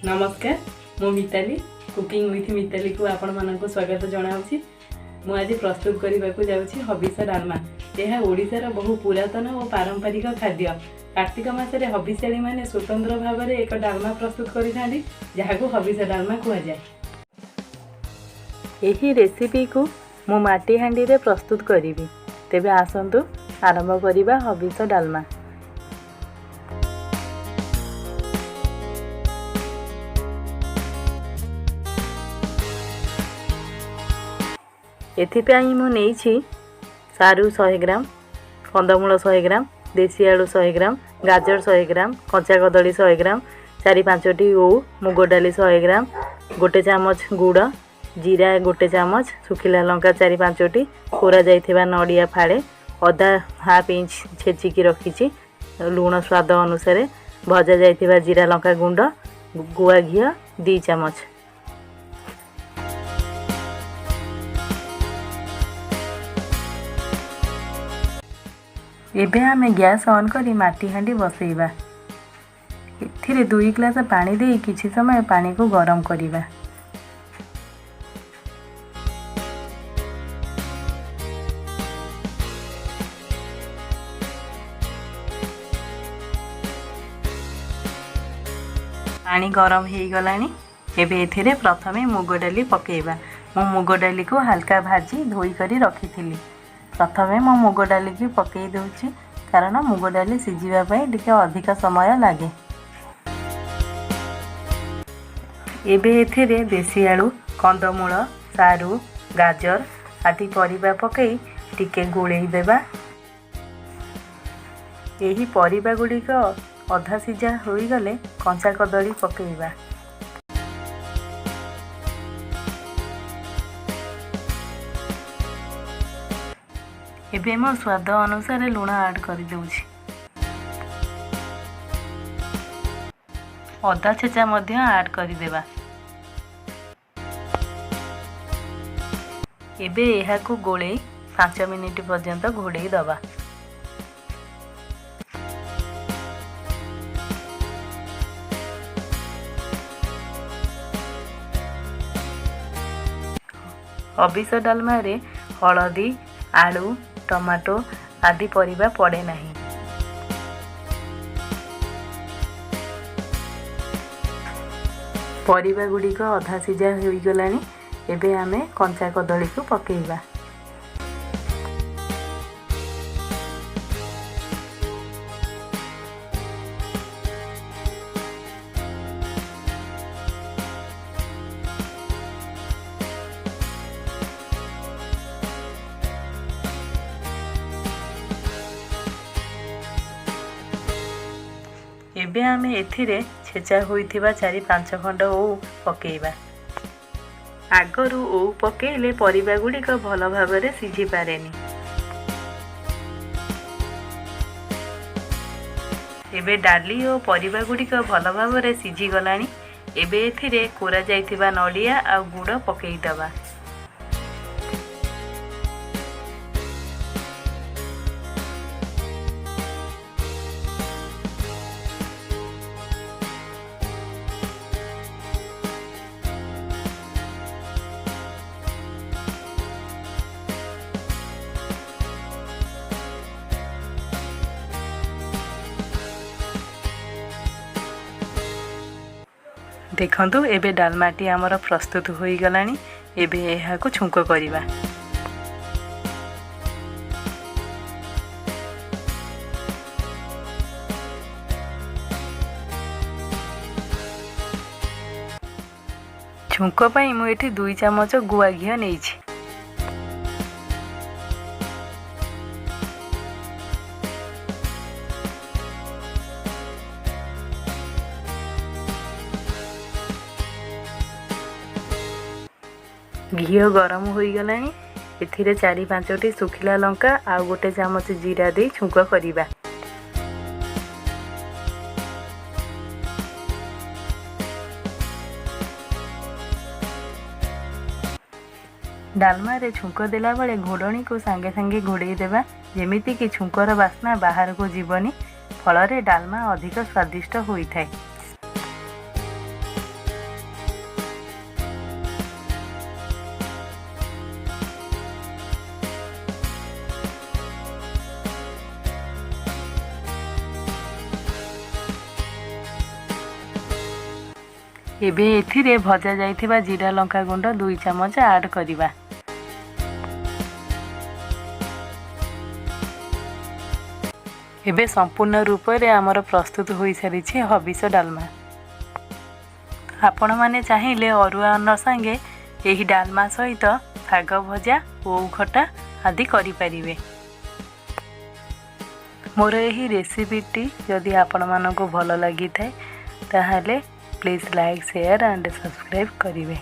नमस्कार मु Mitali cooking with Mitali को आपण मानक स्वागत जनाऊँगी। मु आज प्रस्तुत करने को जाऊँगी हबिष डालमा। यह ओडिशार बहु पुरातन और पारंपरिक खाद्य। कार्तिक मासरे हबिषाली माने स्वतंत्र भाव में एक डालमा प्रस्तुत करिथांती जहाको हबिष डालमा कहुए। यही रेसिपी को मु माटी हांडी रे प्रस्तुत करी। तेबे आसंतु आरंभ करिबा हबिष डालमा। एथिपाई मु नेइछि सारू 100 ग्राम, कंदमूल 100 ग्राम, देसी आलू 100 ग्राम, गाजर 100 ग्राम, कंचा कदली 100 ग्राम, 4-5टी ओउ, मुग डाली 100 ग्राम, 1 चामच गुड़, जीरा 1 चामच, सुखिला लंका 4-5टी, कोरा जाइथिबा नडिया फाड़े, अदा हाफ इंच छेचिकी रखिछि, लूण स्वाद अनुसार, भजा जाइथिबा जीरा लंका गुंड, गुआ घी 2 चामच। एबे आमे गैस ऑन करी माटी हांडी बसैबा। एथिरे 2 ग्लास पानी दे किछि समय पानी को गरम करिबा। पानी गरम हो गलानी। एबे एथिरे प्रथमे मुग डाली पकेइबा। मु मुग डाली को हल्का भाजी धोई करी रखिथिली। प्रथमे मो मुग डाली की पकई दूची कारण मुग डाली सिझिबा पई टिके अधिक समय लागे। एबे एथिरे देसी आलू, कंदमूल, सारू, गाजर आदि परिबा पकई टिके गोळेई देबा। एही परिबा गुडी को अधा सिझा होई गले कंचा कदली पकईबा। एबे मो स्वाद अनुसार लूण ऐड कर दूची। अदा छेचा मध्य ऐड कर देबा। एबे एहा को गोळे 5 मिनिट पर्यंत घोड़े दबा। हबिष डालमा रे हळदी, आलू, टमाटो आदि परिबा पड़े नहीं। परिबा गुडी को अधा सिझा हो गलानी। एबे आमे कंचा कदली को पकेइबा। एबे आमे एथिरे छेचा होइथिबा 4-5 खंड ओउ पकेइबा। आगरु ओउ पकेइले परिबा गुडी को भलो भाबरे सिझी पारेनी। एबे डाली और परिबा गुडी को भलो भाबरे सिझी गलानी। एबे एथिरे कोरा जाइथिबा नडिया आ गुड़ पकेइ दबा। देखंतु एबे डालमाटी आमर प्रस्तुत हो गलानी। एबे एहा को छुंक करिबा। छुंक पई मु एठी 2 चामच गुआ घी नेइछि। घी गरम हो गलानी। एथिरे 4-5टी सुखिला लंका आ 1 चामच जीरा दे छुंक करिबा। डालमा रे छुंक देला बेले घोड़णी को सांगे सांगे घोड़े देबा जेमिति कि छुंकर बास्ना बाहर को जीवनी। फल रे डालमा अधिक स्वादिष्ट होई थाए। ଏବେ ଏଥିରେ ଭଜା ଯାଇଥିବା ଜିରା ଲଙ୍କା ଗୁଣ୍ଡ 2 ଚାମଚ ଆଡ୍ କରିବା। ଏବେ ସମ୍ପୂର୍ଣ୍ଣ ରୂପରେ ଆମର ପ୍ରସ୍ତୁତ ହୋଇସାରିଛି ହବିଷ ଡାଲମା। ଆପଣମାନେ ଚାହିଁଲେ ଅରୁଆ ଅନ୍ନ ସାଙ୍ଗେ ଏହି ଡାଲମା ସହିତ ଶାଗ ଭଜା, ଓଉ ଖଟା ଆଦି କରିପାରିବେ। ମୋର ଏହି ରେସିପିଟି ଯଦି ଆପଣମାନଙ୍କୁ ଭଲ ଲାଗିଥାଏ ତାହେଲେ please like, share and subscribe କରିବେ।